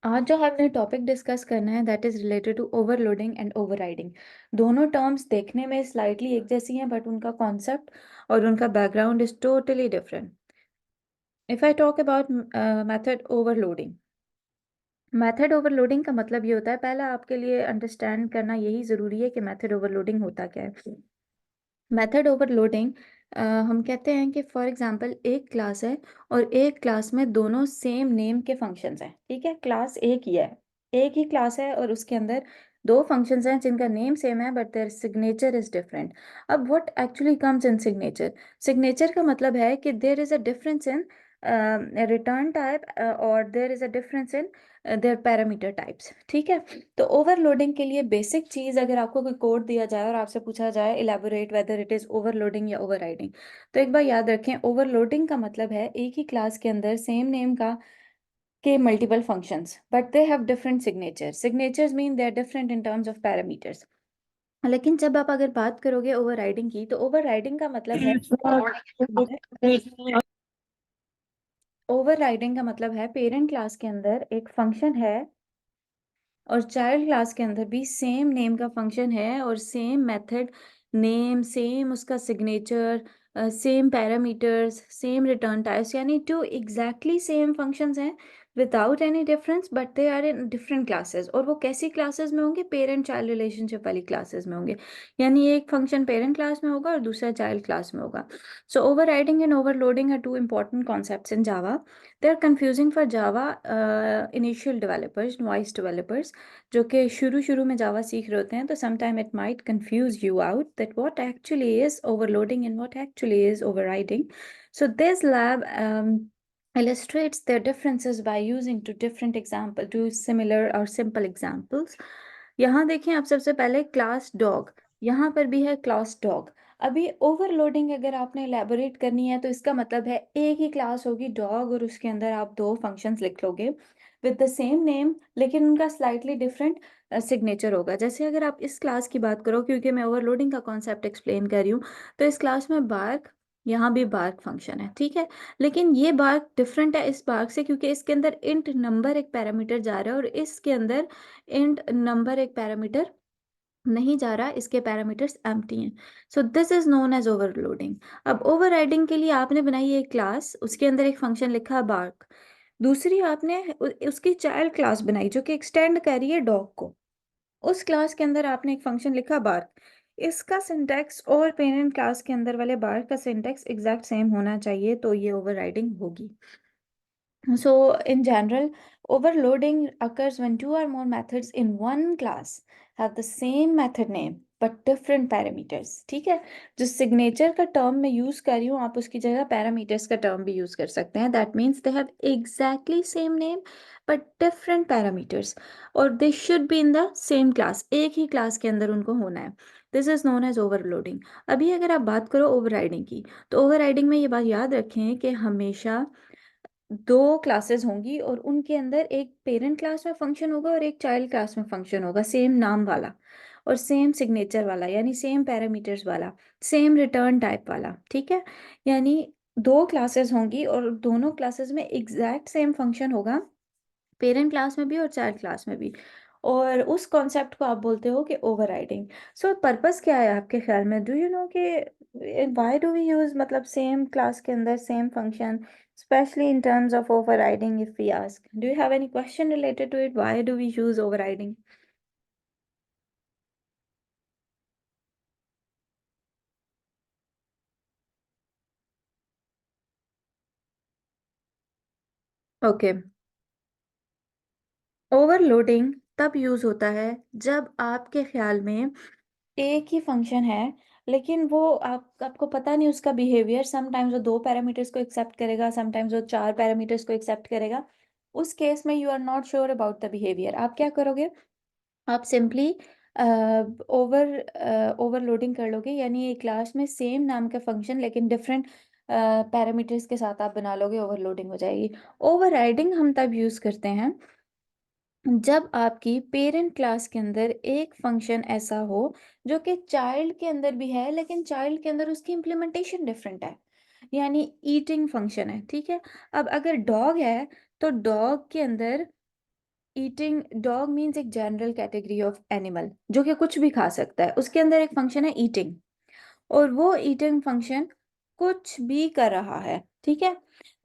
आज जो हमने टॉपिक डिस्कस करना है that is related to overloading and overriding. दोनों टर्म्स देखने में स्लाइटली एक जैसी हैं बट उनका कॉन्सेप्ट और उनका background is totally different. If I talk about method overloading, method overloading का मतलब ये होता है, पहला आपके लिए अंडरस्टैंड करना यही ज़रूरी है कि मेथड ओवरलोडिंग होता क्या है। मेथड ओवरलोडिंग हम कहते हैं कि फॉर एग्जांपल एक क्लास है और एक क्लास में दोनों सेम नेम के फंक्शंस हैं। ठीक है, क्लास एक ही है, एक ही क्लास है और उसके अंदर दो फंक्शंस हैं जिनका नेम सेम है but their signature is different. अब what actually comes in signature? Signature का मतलब है कि there is a difference in return type और there is a difference in their parameter types. ठीक है, तो ओवरलोडिंग के लिए बेसिक चीज, अगर आपको कोई कोड दिया जाए और आपसे पूछा जाए elaborate whether it is overloading या ओवरराइडिंग, तो एक बार याद रखें, ओवरलोडिंग का मतलब है एक ही क्लास के अंदर सेम नेम का के multiple functions but they have different signatures. Signatures mean they are different in terms of parameters. लेकिन जब आप अगर बात करोगे ओवरराइडिंग की, तो ओवरराइडिंग का मतलब है ओवरराइडिंग का मतलब है पेरेंट क्लास के अंदर एक फंक्शन है और चाइल्ड क्लास के अंदर भी सेम नेम का फंक्शन है और सेम मेथड नेम, सेम उसका signature, same parameters, same return types, यानी टू एग्जैक्टली सेम फंक्शंस हैं without any difference but they are in different classes. और वो कैसी क्लासेस में होंगे? पेरेंट चाइल्ड रिलेशनशिप वाली क्लासेस में होंगे। यानी एक फंक्शन पेरेंट क्लास में होगा और दूसरा चाइल्ड क्लास में होगा। So overriding and overloading are two important concepts in Java. They are confusing for Java initial developers, novice developers, जो कि शुरू शुरू में जावा सीख रहे होते हैं। तो sometime it might confuse you out that what actually is overloading and what actually is overriding. So this lab illustrates their differences by using two similar or simple examples. यहाँ देखें आप, सबसे पहले क्लास डॉग, यहाँ पर भी है class dog. अभी ओवरलोडिंग अगर आपने एलैबोरेट करनी है तो इसका मतलब है एक ही क्लास होगी डॉग और उसके अंदर आप दो फंक्शंस लिख लोगे विद द सेम नेम लेकिन उनका स्लाइटली डिफरेंट सिग्नेचर होगा। जैसे अगर आप इस क्लास की बात करो, क्योंकि मैं ओवरलोडिंग का कॉन्सेप्ट एक्सप्लेन कर रही हूँ, तो इस क्लास में बार्क, यहाँ भी बार्क फंक्शन है। ठीक है, लेकिन ये बार्क डिफरेंट है इस बार्क से क्योंकि इसके अंदर इंट नंबर एक पैरामीटर जा रहा है और इसके अंदर इंट नंबर एक पैरामीटर नहीं जा रहा, इसके पैरामीटर्स एम्प्टी हैं। So this is known as overloading. अब ओवरराइडिंग के लिए आपने बनाई एक क्लास, उसके अंदर एक फंक्शन लिखा बार्क, दूसरी आपने उसकी चाइल्ड क्लास बनाई जो कि एक्सटेंड कर रही है डॉग को, उस क्लास के अंदर आपने एक फंक्शन लिखा बार्क। इसका सिंटैक्स और पेरेंट क्लास के अंदर वाले बार्क का सिंटैक्स एग्जैक्ट सेम होना चाहिए, तो ये ओवरराइडिंग होगी। So, in general, overloading occurs when two or more methods in one class have the same method name but different parameters. ठीक है, जो सिग्नेचर का टर्म मैं यूज कर रही हूँ आप उसकी जगह पैरामीटर्स का टर्म भी यूज कर सकते हैं। That means they have exactly same name but different parameters और they should be in the same class, एक ही क्लास के अंदर उनको होना है। This is known as overloading. अभी अगर आप बात करो ओवरराइडिंग की, तो ओवरराइडिंग में ये बात याद रखें कि हमेशा दो क्लासेस होंगी और उनके अंदर एक पेरेंट क्लास में फंक्शन होगा और एक चाइल्ड क्लास में फंक्शन होगा, सेम नाम वाला और सेम सिग्नेचर वाला, यानी सेम पैरामीटर्स वाला, सेम रिटर्न टाइप वाला। ठीक है, यानी दो क्लासेस होंगी और दोनों क्लासेस में एग्जैक्ट सेम फंक्शन होगा, पेरेंट क्लास में भी और चाइल्ड क्लास में भी, और उस कॉन्सेप्ट को आप बोलते हो कि ओवरराइडिंग। सो पर्पस क्या है आपके ख्याल में? डू यू नो कि व्हाई डू वी यूज मतलब सेम क्लास के अंदर same function, specially in terms of overriding? If we ask, do you have any question related to it, why do we use overriding? Okay, overloading तब use होता है जब आपके ख्याल में एक ही फंक्शन है लेकिन वो आपको पता नहीं उसका बिहेवियर, समटाइम्स वो दो पैरामीटर्स को एक्सेप्ट करेगा, समटाइम्स वो चार पैरामीटर्स को एक्सेप्ट करेगा। उस केस में you are not sure about the behaviour. आप क्या करोगे? आप सिंपली ओवरलोडिंग कर लोगे, यानी एक क्लास में सेम नाम का फंक्शन लेकिन डिफरेंट पैरामीटर्स के साथ आप बना लोगे, ओवरलोडिंग हो जाएगी। ओवरराइडिंग हम तब यूज करते हैं जब आपकी पेरेंट क्लास के अंदर एक फंक्शन ऐसा हो जो कि चाइल्ड के अंदर भी है लेकिन चाइल्ड के अंदर उसकी इम्प्लीमेंटेशन डिफरेंट है, यानी ईटिंग फंक्शन है। ठीक है, अब अगर डॉग है तो डॉग के अंदर ईटिंग डॉग मीन्स एक जनरल कैटेगरी ऑफ एनिमल जो कि कुछ भी खा सकता है, उसके अंदर एक फंक्शन है ईटिंग, और वो ईटिंग फंक्शन कुछ भी कर रहा है, ठीक है।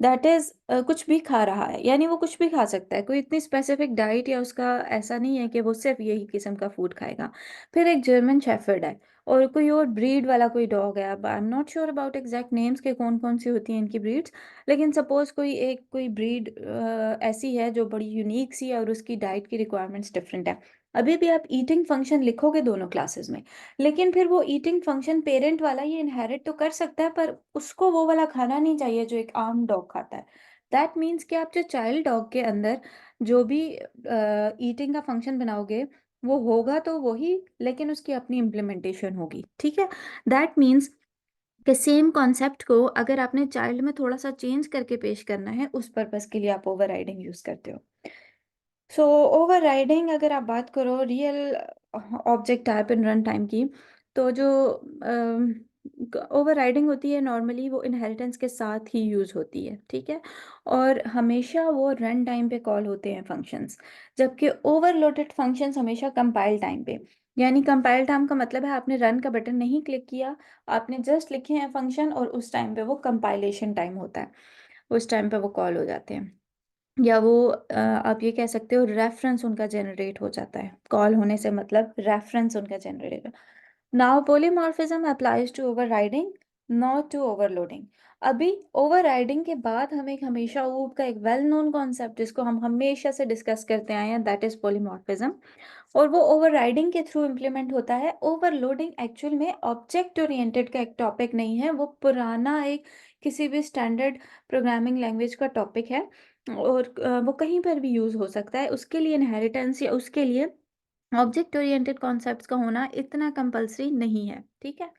दैट इज कुछ भी खा रहा है, यानी वो कुछ भी खा सकता है, कोई इतनी स्पेसिफिक डाइट या उसका ऐसा नहीं है कि वो सिर्फ यही किस्म का फूड खाएगा। फिर एक जर्मन शेफर्ड है, और कोई और ब्रीड वाला कोई डॉग है, अब I am not sure about exact names के कौन कौन सी होती हैं इनकी ब्रीड्स, लेकिन सपोज कोई ब्रीड ऐसी है जो बड़ी यूनिक सी है और उसकी डाइट की रिक्वायरमेंट्स डिफरेंट है। अभी भी आप ईटिंग फंक्शन लिखोगे दोनों क्लासेस में, लेकिन फिर वो ईटिंग फंक्शन पेरेंट वाला ये इनहेरिट तो कर सकता है, पर उसको वो वाला खाना नहीं चाहिए जो एक आम डॉग खाता है। दैट मीन्स कि आप जो चाइल्ड डॉग के अंदर जो भी ईटिंग का फंक्शन बनाओगे वो होगा तो वही, लेकिन उसकी अपनी इम्प्लीमेंटेशन होगी, ठीक है। दैट मीन्स कि सेम कॉन्सेप्ट को अगर आपने चाइल्ड में थोड़ा सा चेंज करके पेश करना है, उस पर्पस के लिए आप ओवरराइडिंग यूज करते हो। सो ओवरराइडिंग अगर आप बात करो real object type in run time की, तो जो ओवरराइडिंग होती है नॉर्मली वो इनहेरिटेंस के साथ ही यूज़ होती है, ठीक है। और हमेशा वो रन टाइम पे कॉल होते हैं फंक्शंस, जबकि ओवरलोडेड फंक्शंस हमेशा कंपाइल टाइम पे। यानी कंपाइल टाइम का मतलब है आपने रन का बटन नहीं क्लिक किया, आपने जस्ट लिखे हैं फंक्शन, और उस टाइम पे वो कंपाइलेशन टाइम होता है, उस टाइम पे वो कॉल हो जाते हैं। या वो आप ये कह सकते हो रेफरेंस उनका जनरेट हो जाता है, कॉल होने से मतलब रेफरेंस उनका generate. Now polymorphism applies to overriding, not to overloading. अभी ओवरराइडिंग के बाद हमें हमेशा ऊप का एक वेल नोन कॉन्सेप्ट जिसको हम हमेशा से डिस्कस करते आए हैं, दैट इज पोलीमॉर्फिज्म, और वो ओवरराइडिंग के थ्रू इम्प्लीमेंट होता है। ओवरलोडिंग एक्चुअल में ऑब्जेक्ट ओरिएंटेड का एक टॉपिक नहीं है, वो पुराना एक किसी भी स्टैंडर्ड प्रोग्रामिंग लैंग्वेज का टॉपिक है, और वो कहीं पर भी यूज हो सकता है। उसके लिए इनहेरिटेंस या उसके लिए ऑब्जेक्ट ओरिएंटेड कॉन्सेप्ट्स का होना इतना कंपलसरी नहीं है, ठीक है।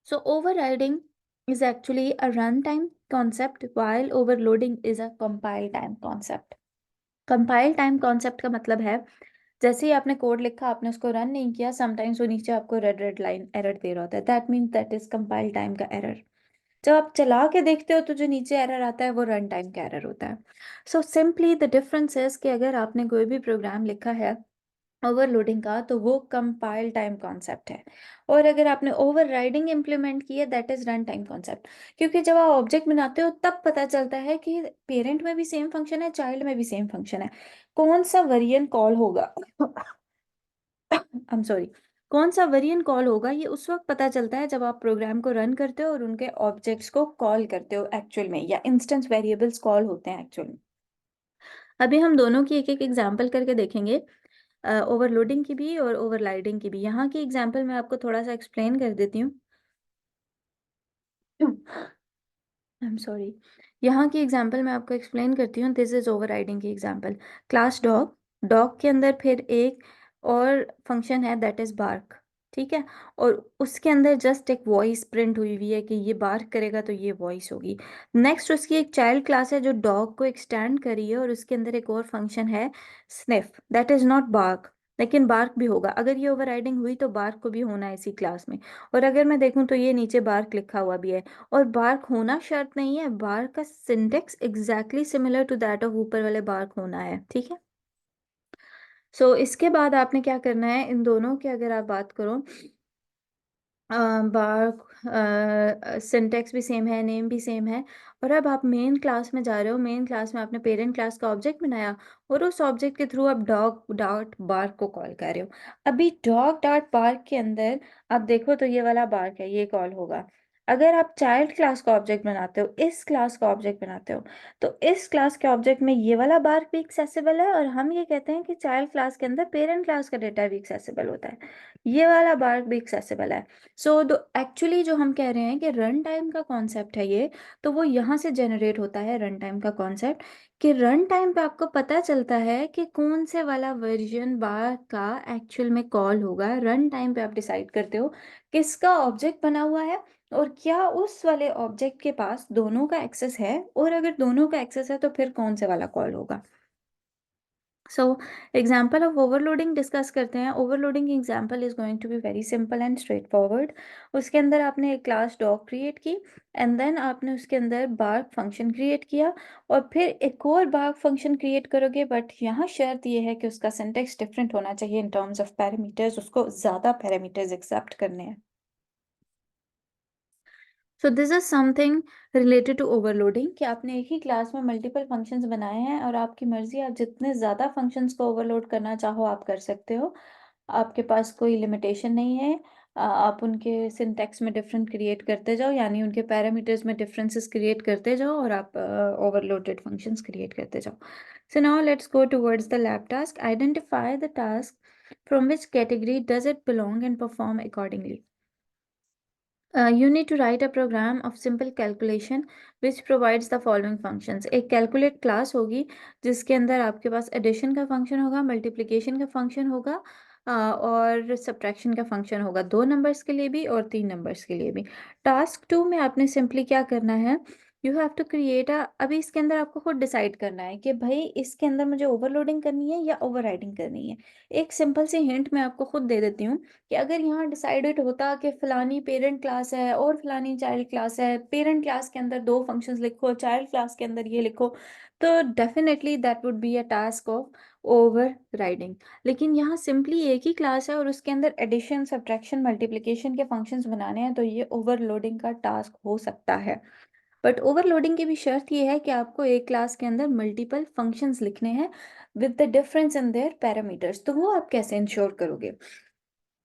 सो overriding is actually a runtime concept while overloading is a compile time concept. Compile time concept का मतलब है जैसे ही आपने कोड लिखा, आपने उसको रन नहीं किया, समटाइम्स वो नीचे आपको रेड रेड लाइन एरर दे रहा होता है, that means that is compile time का एरर। जब आप चला के देखते हो तो जो नीचे एरर आता है वो रन टाइम का एरर होता है। So simply the difference is कि अगर आपने कोई भी प्रोग्राम लिखा है ओवरलोडिंग का, तो वो कंपाइल टाइम कॉन्सेप्ट है, और अगर आपने ओवरराइडिंग इम्प्लीमेंट की है that is run time concept. क्योंकि जब आप ऑब्जेक्ट बनाते हो तब पता चलता है कि पेरेंट में भी सेम फंक्शन है, चाइल्ड में भी सेम फंक्शन है, कौन सा वेरिएंट कॉल होगा आई एम सॉरी, कौन सा वेरिएंट कॉल होगा ये उस वक्त पता चलता है जब आप प्रोग्राम को रन करते हो और उनके ऑब्जेक्ट्स को कॉल करते हो एक्चुअल में, या इंस्टेंस वेरिएबल्स कॉल होते हैं एक्चुअल में। अभी हम दोनों की एक एक एग्जांपल करके देखेंगे, ओवरलोडिंग की भी और ओवरराइडिंग की भी। यहाँ की एग्जांपल मैं आपको थोड़ा सा एक्सप्लेन कर देती हूँ। आई एम सॉरी, यहाँ की एग्जांपल मैं आपको एक्सप्लेन करती हूँ। दिस इज ओवरराइडिंग की एग्जांपल। क्लास डॉग, डॉग के अंदर फिर एक और फंक्शन है दैट इज बार्क, ठीक है, और उसके अंदर जस्ट एक वॉइस प्रिंट हुई हुई है कि ये बार्क करेगा तो ये वॉइस होगी। नेक्स्ट उसकी एक चाइल्ड क्लास है जो डॉग को एक्सटेंड करी है, और उसके अंदर एक और फंक्शन है sniff, that is not bark, लेकिन बार्क भी होगा। अगर ये ओवरराइडिंग हुई तो बार्क को भी होना है इसी क्लास में। और अगर मैं देखूं तो ये नीचे बार्क लिखा हुआ भी है, और बार्क होना शर्त नहीं है, बार्क का syntax exactly similar to that of ऊपर वाले बार्क होना है, ठीक है। सो इसके बाद आपने क्या करना है, इन दोनों की अगर आप बात करो, बार्क सिंटेक्स भी सेम है, नेम भी सेम है, और अब आप मेन क्लास में जा रहे हो, मेन क्लास में आपने पेरेंट क्लास का ऑब्जेक्ट बनाया, और उस ऑब्जेक्ट के थ्रू आप डॉग डॉट बार्क को कॉल कर रहे हो। अभी डॉग डॉट बार्क के अंदर आप देखो तो ये वाला बार्क है, ये कॉल होगा। अगर आप चाइल्ड क्लास का ऑब्जेक्ट बनाते हो, इस क्लास का ऑब्जेक्ट बनाते हो, तो इस क्लास के ऑब्जेक्ट में ये वाला बार्क भी एक्सेसिबल है, और हम ये कहते हैं कि चाइल्ड क्लास के अंदर पेरेंट क्लास का डेटा भी एक्सेसिबल होता है, ये वाला बार्क भी एक्सेसिबल है। सो दो एक्चुअली जो हम कह रहे हैं कि रन टाइम का कॉन्सेप्ट है ये, तो वो यहाँ से जनरेट होता है रन टाइम का कॉन्सेप्ट, कि रन टाइम पे आपको पता चलता है कि कौन से वाला वर्जन बार का एक्चुअल में कॉल होगा। रन टाइम पे आप डिसाइड करते हो किसका ऑब्जेक्ट बना हुआ है, और क्या उस वाले ऑब्जेक्ट के पास दोनों का एक्सेस है, और अगर दोनों का एक्सेस है तो फिर कौन से वाला कॉल होगा। So example of overloading discuss करते हैं। Overloading example is going to be very simple and straight forward. उसके अंदर आपने एक क्लास डॉग क्रिएट की एंड देन आपने उसके अंदर बार्क फंक्शन क्रिएट किया और फिर एक और बार्क फंक्शन क्रिएट करोगे, बट यहाँ शर्त ये है कि उसका सिंटेक्स डिफरेंट होना चाहिए इन टर्म्स ऑफ पैरामीटर्स, उसको ज़्यादा पैरामीटर्स एक्सेप्ट करने हैं। So this is something related to overloading कि आपने एक ही क्लास में मल्टीपल फंक्शंस बनाए हैं और आपकी मर्जी, आप जितने ज़्यादा फंक्शंस को ओवरलोड करना चाहो आप कर सकते हो। आपके पास कोई लिमिटेशन नहीं है। आप उनके सिंटैक्स में डिफरेंट क्रिएट करते जाओ, यानी उनके पैरामीटर्स में डिफरेंसेस क्रिएट करते जाओ और आप ओवरलोडेड फंक्शंस क्रिएट करते जाओ। So now let's go towards the lab task. Identify the task from which category does it belong and perform accordingly. You need to write a program of simple calculation which provides the following functions. एक calculate class होगी जिसके अंदर आपके पास addition का function होगा, multiplication का function होगा और subtraction का function होगा, 2 numbers के लिए भी और 3 numbers के लिए भी। टास्क 2 में आपने simply क्या करना है, you have to create a, अभी इसके अंदर आपको खुद डिसाइड करना है कि भाई इसके अंदर मुझे ओवरलोडिंग करनी है या ओवरराइडिंग करनी है। एक सिंपल सी हिंट मैं आपको खुद दे देती हूँ कि अगर यहाँ डिसाइडेड होता कि फलानी पेरेंट क्लास है और फलानी चाइल्ड क्लास है, पेरेंट क्लास के अंदर 2 फंक्शंस लिखो, चाइल्ड क्लास के अंदर ये लिखो, तो definitely that would be a task of over riding. लेकिन यहाँ सिंपली एक ही क्लास है और उसके अंदर एडिशन, सब्ट्रैक्शन, मल्टीप्लिकेशन के फंक्शंस बनाने हैं, तो ये ओवरलोडिंग का टास्क हो सकता है। बट ओवरलोडिंग की भी शर्त ये है कि आपको एक क्लास के अंदर मल्टीपल फंक्शंस लिखने हैं with the difference in there parameters. तो वो आप कैसे इंश्योर करोगे,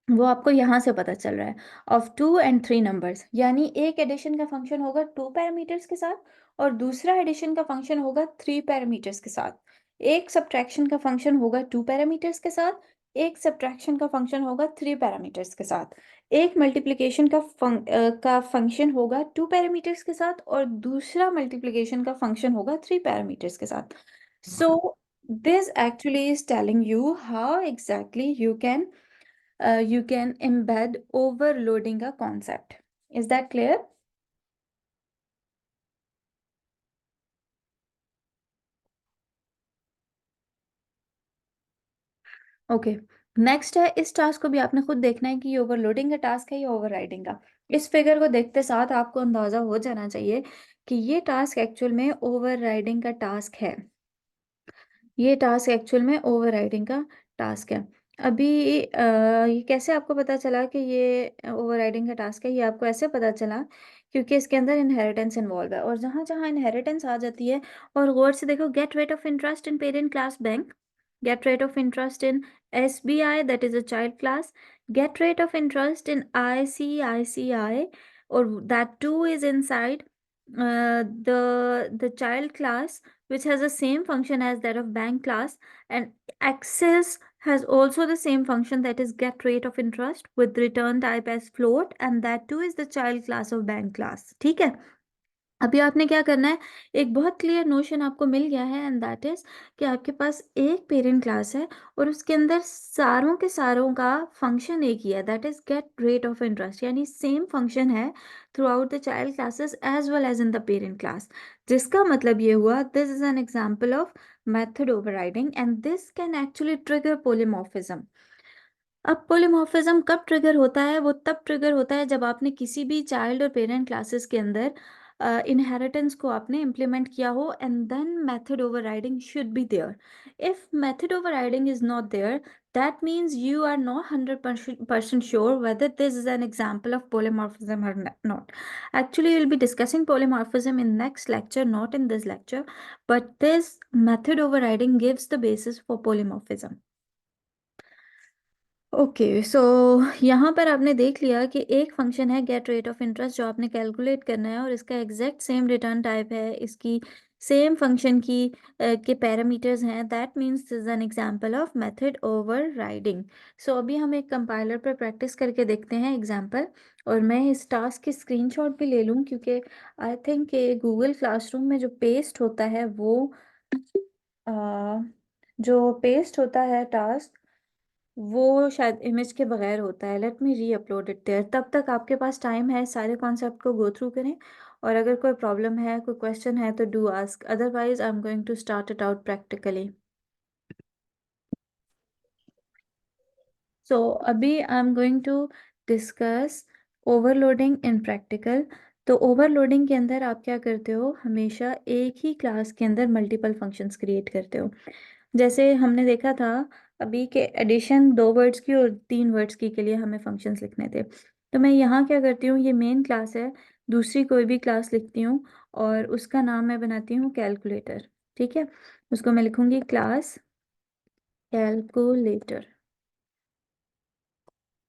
वो आपको यहाँ से पता चल रहा है। ऑफ 2 एंड 3 नंबर्स, यानी एक एडिशन का फंक्शन होगा 2 पैरामीटर्स के साथ और दूसरा एडिशन का फंक्शन होगा 3 पैरामीटर्स के साथ। एक सब्ट्रैक्शन का फंक्शन होगा 2 पैरामीटर्स के साथ, एक सब्ट्रैक्शन का फंक्शन होगा 3 पैरामीटर्स के साथ, एक मल्टीप्लिकेशन का फंक्शन होगा 2 पैरामीटर्स के साथ और दूसरा मल्टीप्लिकेशन का फंक्शन होगा 3 पैरामीटर्स के साथ। So this actually is telling you how exactly you can embed overloading a concept. Is that clear? Okay, next है, इस टास्क को भी आपने खुद देखना है कि ये ओवरलोडिंग का टास्क है या ओवरराइडिंग का। इस फिगर को देखते साथ आपको अंदाजा हो जाना चाहिए कि ये टास्क एक्चुअल में ओवरराइडिंग का टास्क है। ये टास्क एक्चुअल में ओवरराइडिंग का टास्क है। अभी ये कैसे आपको पता चला कि ये ओवरराइडिंग का टास्क है? ये आपको ऐसे पता चला क्योंकि इसके अंदर इनहेरिटेंस इन्वॉल्व है और जहाँ जहाँ इनहेरिटेंस आ जाती है, और गौर से देखो, get rate of interest in parent class bank, get rate of interest in SBI, that is a child class, get rate of interest in ICICI, or that too is inside the child class, which has the same function as that of bank class, and Axis has also the same function, that is get rate of interest with return type as float, and that too is the child class of bank class। ठीक है, अभी आपने क्या करना है, एक बहुत clear notion आपको मिल गया है एंड दैट इज कि आपके पास एक पेरेंट क्लास है और उसके अंदर सारों के सारों का फंक्शन एक ही है, that is get rate of interest, यानी सेम फंक्शन है throughout the child classes as well as in the parent class. जिसका मतलब ये हुआ, this is an example of method overriding and this can actually trigger polymorphism. अब polymorphism कब trigger होता है? वो तब ट्रिगर होता है जब आपने किसी भी चाइल्ड और पेरेंट क्लासेस के अंदर इनहेरिटेंस को आपने इम्प्लीमेंट किया हो and then method overriding should be there. If method overriding is not there, that means you are not 100% sure whether this is an example of polymorphism or not. Actually, we'll be discussing polymorphism in next lecture, not in this lecture, but this method overriding gives the basis for polymorphism. Okay, so यहाँ पर आपने देख लिया कि एक function है gate rate of interest जो आपने कैलकुलेट करना है और इसका एग्जैक्ट सेम रिटर्न टाइप है, इसकी सेम फंक्शन की के पैरामीटर्स हैं, that means this is an example of method overriding. So अभी हम एक कंपाइलर पर प्रैक्टिस करके देखते हैं एग्जांपल, और मैं इस टास्क की स्क्रीनशॉट भी ले लूँ क्योंकि आई थिंक कि गूगल क्लासरूम में जो पेस्ट होता है वो जो पेस्ट होता है टास्क वो शायद इमेज के बगैर होता है। लेट मी री अपलोड इट देयर। तब तक आपके पास टाइम है सारे कॉन्सेप्ट को गो थ्रू करें, और अगर कोई प्रॉब्लम है, कोई क्वेश्चन है तो do ask, otherwise I am going to start it out practically. So अभी I am going to discuss overloading in practical. तो ओवरलोडिंग के अंदर आप क्या करते हो, हमेशा एक ही क्लास के अंदर मल्टीपल फंक्शंस क्रिएट करते हो। जैसे हमने देखा था अभी के एडिशन 2 वर्ड्स की और 3 वर्ड्स की के लिए हमें फंक्शंस लिखने थे। तो मैं यहाँ क्या करती हूँ, ये मेन क्लास है, दूसरी कोई भी क्लास लिखती हूँ और उसका नाम मैं बनाती हूँ कैलकुलेटर। ठीक है, उसको मैं लिखूंगी क्लास कैलकुलेटर।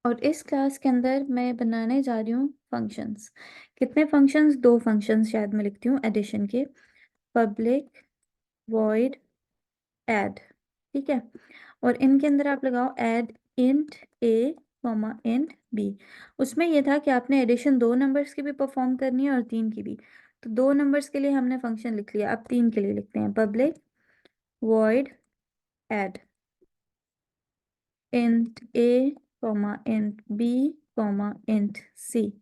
और इस क्लास के अंदर मैं बनाने जा रही हूँ फंक्शंस। कितने फंक्शंस, 2 फंक्शंस शायद मैं लिखती हूँ एडिशन के, पब्लिक वॉइड ऐड। ठीक है, और इनके अंदर आप लगाओ add int A comma int B. उसमें यह था कि आपने एडिशन 2 नंबर्स की भी परफॉर्म करनी है और 3 की भी। तो 2 नंबर्स के लिए हमने फंक्शन लिख लिया, अब 3 के लिए लिखते हैं, public void add int A comma int B comma int C.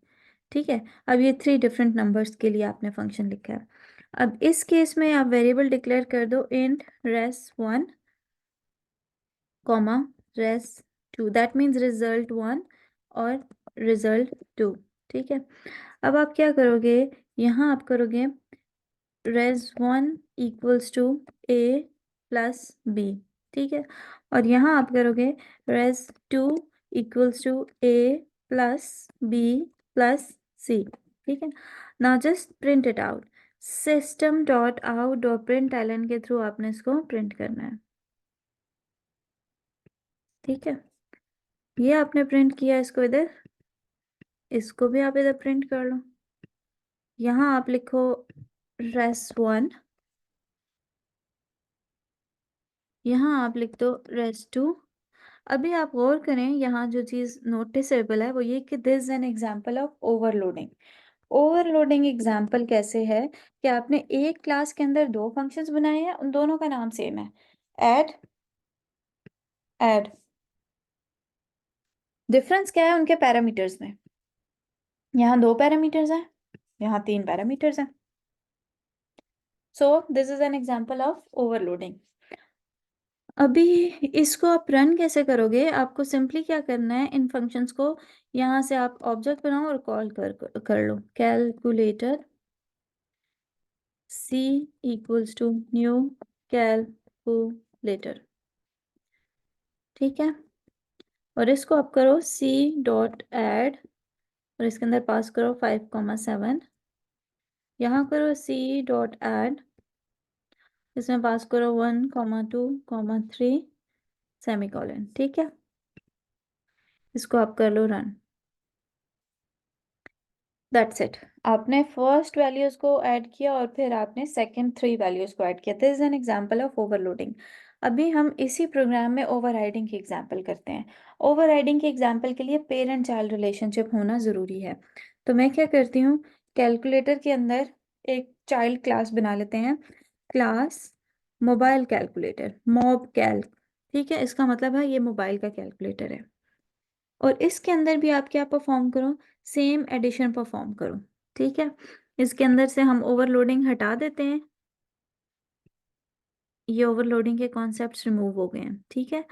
ठीक है, अब ये 3 डिफरेंट नंबर्स के लिए आपने फंक्शन लिखा है। अब इस केस में आप वेरिएबल डिक्लेयर कर दो int res1 comma res2, that means result1 और result2। ठीक है, अब आप क्या करोगे, यहाँ आप करोगे res1 equals to A plus B. ठीक है, और यहाँ आप करोगे res2 equals to A plus B plus C. ठीक है, now just print it out, system dot out dot println के थ्रू आपने इसको प्रिंट करना है। ठीक है, ये आपने प्रिंट किया, इसको इधर, इसको भी आप इधर प्रिंट कर लो। यहाँ आप लिखो res1, यहाँ आप लिख दो res2। अभी आप गौर करें, यहाँ जो चीज़ नोटिसेबल है वो ये कि this is an example of overloading. Overloading example कैसे है कि आपने एक क्लास के अंदर 2 फंक्शंस बनाए हैं, उन दोनों का नाम सेम है, ऐड ऐड। डिफरेंस क्या है उनके पैरामीटर्स में, यहाँ 2 पैरामीटर्स हैं, यहाँ 3 पैरामीटर्स हैं। So this is an example of overloading. अभी इसको आप रन कैसे करोगे, आपको सिंपली क्या करना है, इन फंक्शंस को यहाँ से आप ऑब्जेक्ट बनाओ और कॉल कर लो, calculator c equals to new calculator. ठीक है, और इसको आप करो c डॉट ऐड और इसके अंदर पास करो 5,7। यहाँ करो c डॉट ऐड, इसमें पास करो 1,2,3 सेमीकोलन। ठीक है, इसको आप कर लो रन। दैट्स इट, आपने फर्स्ट वैल्यूज को ऐड किया और फिर आपने सेकंड 3 वैल्यूज को ऐड किया। This is an example of overloading. अभी हम इसी प्रोग्राम में ओवरराइडिंग की एग्जांपल करते हैं। ओवरराइडिंग की एग्जांपल के लिए पेरेंट चाइल्ड रिलेशनशिप होना ज़रूरी है। तो मैं क्या करती हूँ, कैलकुलेटर के अंदर एक चाइल्ड क्लास बना लेते हैं, क्लास मोबाइल कैलकुलेटर, मॉब कैल। ठीक है, इसका मतलब है ये मोबाइल का कैलकुलेटर है। और इसके अंदर भी आप क्या परफॉर्म करो, सेम एडिशन परफॉर्म करो। ठीक है, इसके अंदर से हम ओवरलोडिंग हटा देते हैं, ये ओवरलोडिंग के कॉन्सेप्ट्स रिमूव हो गए हैं। ठीक है,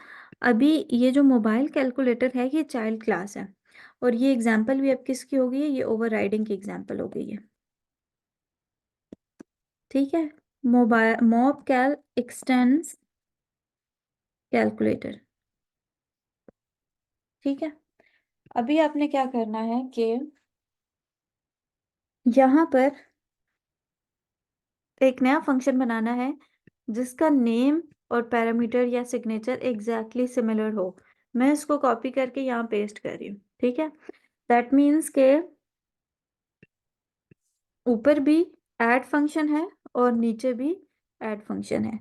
अभी ये जो मोबाइल कैलकुलेटर है ये चाइल्ड क्लास है, और ये एग्जाम्पल भी अब किसकी हो गई है, ये ओवरराइडिंग की एग्जाम्पल हो गई है। ठीक है, मोबाइल मॉब कैल एक्सटेंड्स कैलकुलेटर। ठीक है, अभी आपने क्या करना है कि यहाँ पर एक नया फंक्शन बनाना है जिसका नेम और पैरामीटर या सिग्नेचर एग्जैक्टली सिमिलर हो। मैं इसको कॉपी करके यहाँ पेस्ट कर रही हूँ। ठीक है, दैट मीन्स के ऊपर भी ऐड फंक्शन है और नीचे भी ऐड फंक्शन है,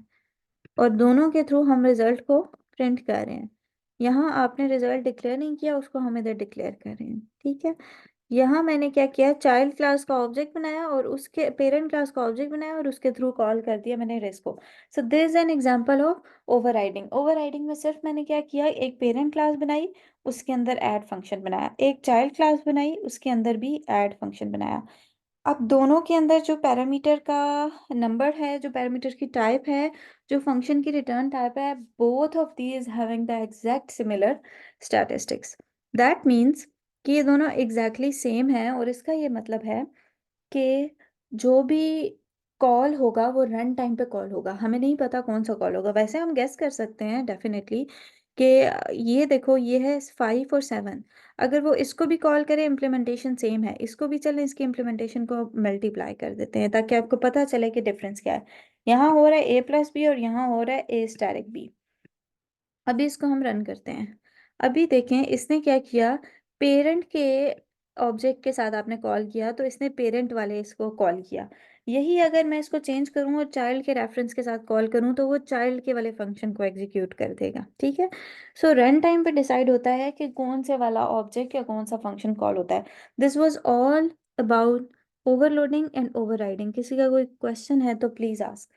और दोनों के थ्रू हम रिजल्ट को प्रिंट कर रहे हैं। यहाँ आपने रिजल्ट डिक्लेयर नहीं किया, उसको हम इधर डिक्लेयर कर रहे हैं। ठीक है, यहाँ मैंने क्या किया, चाइल्ड क्लास का ऑब्जेक्ट बनाया और उसके पेरेंट क्लास का ऑब्जेक्ट बनाया और उसके थ्रू कॉल कर दिया मैंने रेस को। सो this is an example of overriding. Overriding में सिर्फ मैंने क्या किया, एक पेरेंट क्लास बनाई, उसके अंदर ऐड फंक्शन बनाया, एक चाइल्ड क्लास बनाई, उसके अंदर भी ऐड फंक्शन बनाया। अब दोनों के अंदर जो पैरामीटर का नंबर है, जो पैरामीटर की टाइप है, जो फंक्शन की रिटर्न टाइप है, both of these having the exact similar statistics. That means कि ये दोनों एग्जैक्टली सेम है, और इसका ये मतलब है कि जो भी कॉल होगा वो रन टाइम पे कॉल होगा। हमें नहीं पता कौन सा कॉल होगा, वैसे हम गेस कर सकते हैं डेफिनेटली कि ये देखो ये है 5 और 7, अगर वो इसको भी कॉल करे इम्प्लीमेंटेशन सेम है, इसको भी चले इसकी इम्प्लीमेंटेशन को मल्टीप्लाई कर देते हैं ताकि आपको पता चले कि डिफरेंस क्या है। यहाँ हो रहा है A+B और यहाँ हो रहा है A*B। अभी इसको हम रन करते हैं। अभी देखें इसने क्या किया, पेरेंट के ऑब्जेक्ट के साथ आपने कॉल किया तो इसने पेरेंट वाले इसको कॉल किया। यही अगर मैं इसको चेंज करूं और चाइल्ड के रेफरेंस के साथ कॉल करूं तो वो चाइल्ड के वाले फंक्शन को एग्जीक्यूट कर देगा। ठीक है। सो रन टाइम पे डिसाइड होता है कि कौन से वाला ऑब्जेक्ट या कौन सा फंक्शन कॉल होता है। This was all about overloading and overriding. किसी का कोई क्वेश्चन है तो प्लीज आस्क।